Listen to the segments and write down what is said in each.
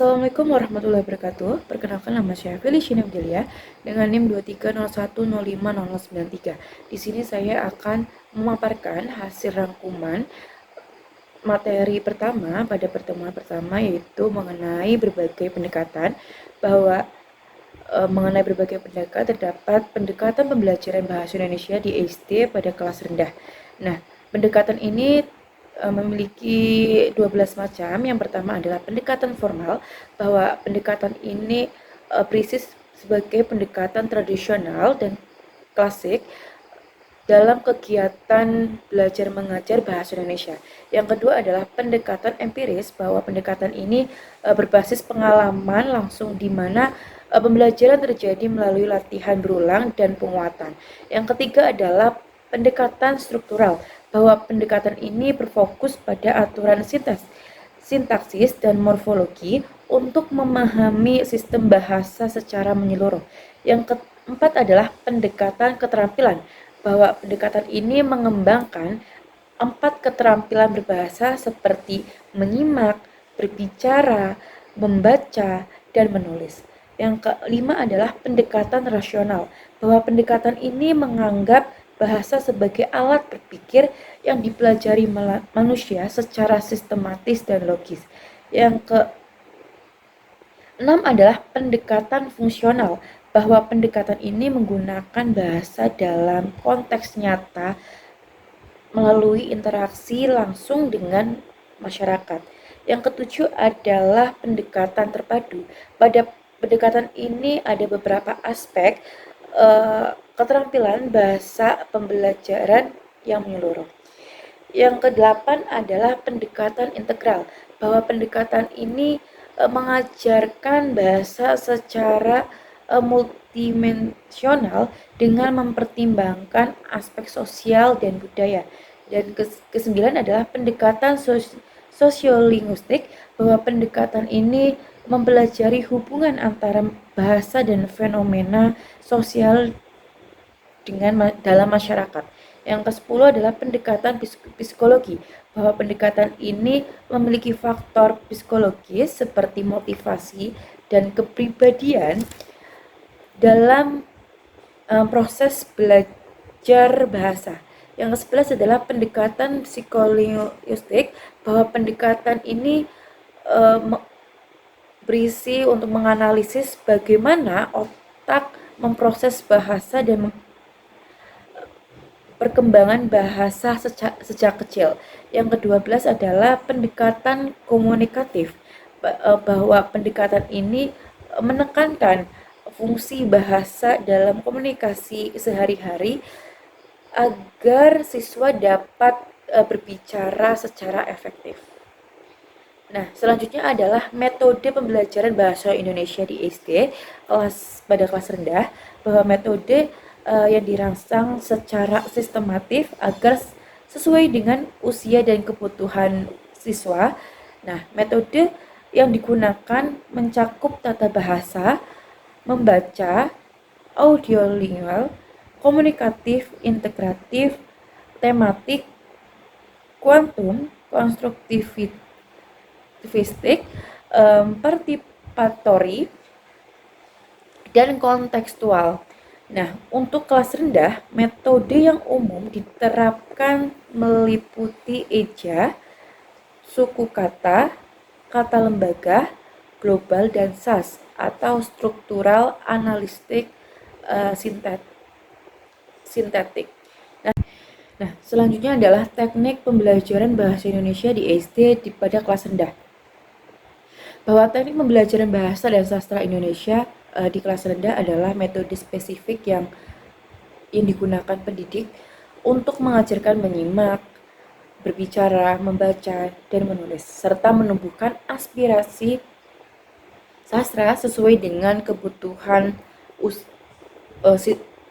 Assalamualaikum warahmatullahi wabarakatuh. Perkenalkan, nama saya Felicia Abdelia dengan NIM 2301050093. Di sini saya akan memaparkan hasil rangkuman materi pertama pada pertemuan pertama, yaitu mengenai berbagai pendekatan mengenai berbagai pendekatan terdapat pendekatan pembelajaran bahasa Indonesia di SD pada kelas rendah. Nah, pendekatan ini memiliki 12 macam. Yang pertama adalah pendekatan formal, bahwa pendekatan ini berisi sebagai pendekatan tradisional dan klasik dalam kegiatan belajar mengajar bahasa Indonesia. Yang kedua adalah pendekatan empiris, bahwa pendekatan ini berbasis pengalaman langsung di mana pembelajaran terjadi melalui latihan berulang dan penguatan. Yang ketiga adalah pendekatan struktural, bahwa pendekatan ini berfokus pada aturan sintaksis dan morfologi untuk memahami sistem bahasa secara menyeluruh. Yang keempat adalah pendekatan keterampilan, bahwa pendekatan ini mengembangkan 4 keterampilan berbahasa seperti menyimak, berbicara, membaca, dan menulis. Yang kelima adalah pendekatan rasional, bahwa pendekatan ini menganggap bahasa sebagai alat berpikir yang dipelajari manusia secara sistematis dan logis. Yang keenam adalah pendekatan fungsional, bahwa pendekatan ini menggunakan bahasa dalam konteks nyata melalui interaksi langsung dengan masyarakat. Yang ketujuh adalah pendekatan terpadu. Pada pendekatan ini ada beberapa aspek keterampilan bahasa pembelajaran yang menyeluruh. Yang kedelapan adalah pendekatan integral, bahwa pendekatan ini mengajarkan bahasa secara multidimensional dengan mempertimbangkan aspek sosial dan budaya. Dan kesembilan adalah pendekatan sosiolinguistik, bahwa pendekatan ini mempelajari hubungan antara bahasa dan fenomena sosial dalam masyarakat. Yang ke-10 adalah pendekatan psikologi, bahwa pendekatan ini memiliki faktor psikologis seperti motivasi dan kepribadian dalam proses belajar bahasa. Yang ke-11 adalah pendekatan psikolinguistik, bahwa pendekatan ini berisi untuk menganalisis bagaimana otak memproses bahasa dan perkembangan bahasa sejak kecil. Yang ke-12 adalah pendekatan komunikatif, bahwa pendekatan ini menekankan fungsi bahasa dalam komunikasi sehari-hari agar siswa dapat berbicara secara efektif. Nah, selanjutnya adalah metode pembelajaran bahasa Indonesia di SD pada kelas rendah, bahwa metode yang dirangsang secara sistematif agar sesuai dengan usia dan kebutuhan siswa. Nah, metode yang digunakan mencakup tata bahasa, membaca, audiolingual, komunikatif, integratif, tematik, kuantum, konstruktivistik, partipatori, dan kontekstual. Nah, untuk kelas rendah, metode yang umum diterapkan meliputi eja, suku kata, kata lembaga, global, dan SAS atau struktural analistik sintetik. Nah, selanjutnya adalah teknik pembelajaran bahasa Indonesia di SD pada kelas rendah. Bahwa teknik pembelajaran bahasa dan sastra Indonesia di kelas rendah adalah metode spesifik yang digunakan pendidik untuk mengajarkan menyimak, berbicara, membaca, dan menulis, serta menumbuhkan aspirasi sastra sesuai dengan kebutuhan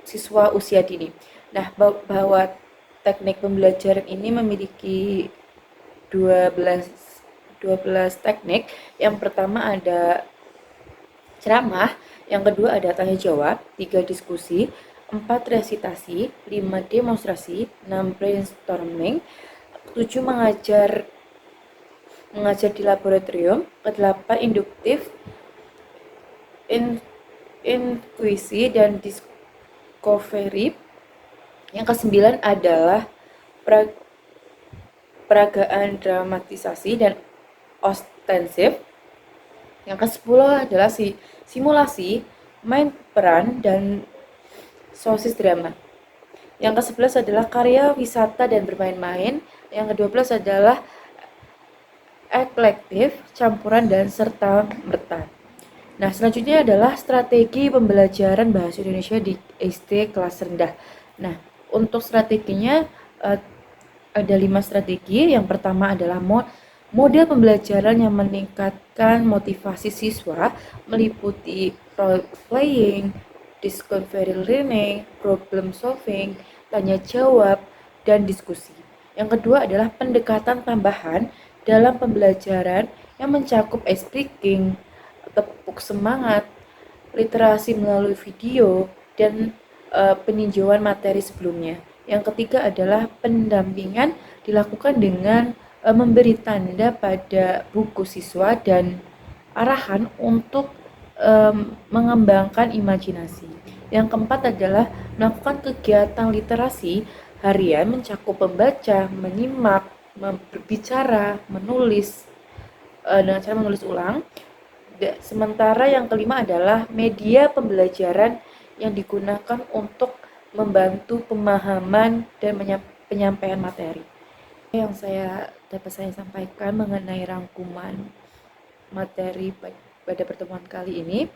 siswa usia dini. Nah, bahwa teknik pembelajaran ini memiliki 12 teknik. Yang pertama ada ceramah, yang kedua ada tanya jawab, 3 diskusi, 4 resitasi, 5 demonstrasi, 6 brainstorming, 7 mengajar mengajar di laboratorium. Kedelapan, induktif, intuisi, dan discovery. Yang kesembilan adalah peragaan dramatisasi dan ostensif. Yang ke-10 adalah simulasi, main peran, dan sosis drama. Yang ke-11 adalah karya wisata dan bermain-main. Yang ke-12 adalah eklektif, campuran, dan serta merta. Nah, selanjutnya adalah strategi pembelajaran bahasa Indonesia di SD kelas rendah. Nah, untuk strateginya ada 5 strategi. Yang pertama adalah model pembelajaran yang meningkatkan motivasi siswa, meliputi role playing, discovery learning, problem solving, tanya jawab, dan diskusi. Yang kedua adalah pendekatan tambahan dalam pembelajaran yang mencakup ice breaking, tepuk semangat, literasi melalui video, dan peninjauan materi sebelumnya. Yang ketiga adalah pendampingan dilakukan dengan memberi tanda pada buku siswa dan arahan untuk mengembangkan imajinasi. Yang keempat adalah melakukan kegiatan literasi harian mencakup membaca, menyimak, berbicara, menulis dengan cara menulis ulang. Sementara yang kelima adalah media pembelajaran yang digunakan untuk membantu pemahaman dan penyampaian materi. Yang dapat saya sampaikan mengenai rangkuman materi pada pertemuan kali ini.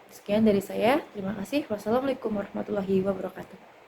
Sekian dari saya. Terima kasih. Wassalamualaikum warahmatullahi wabarakatuh.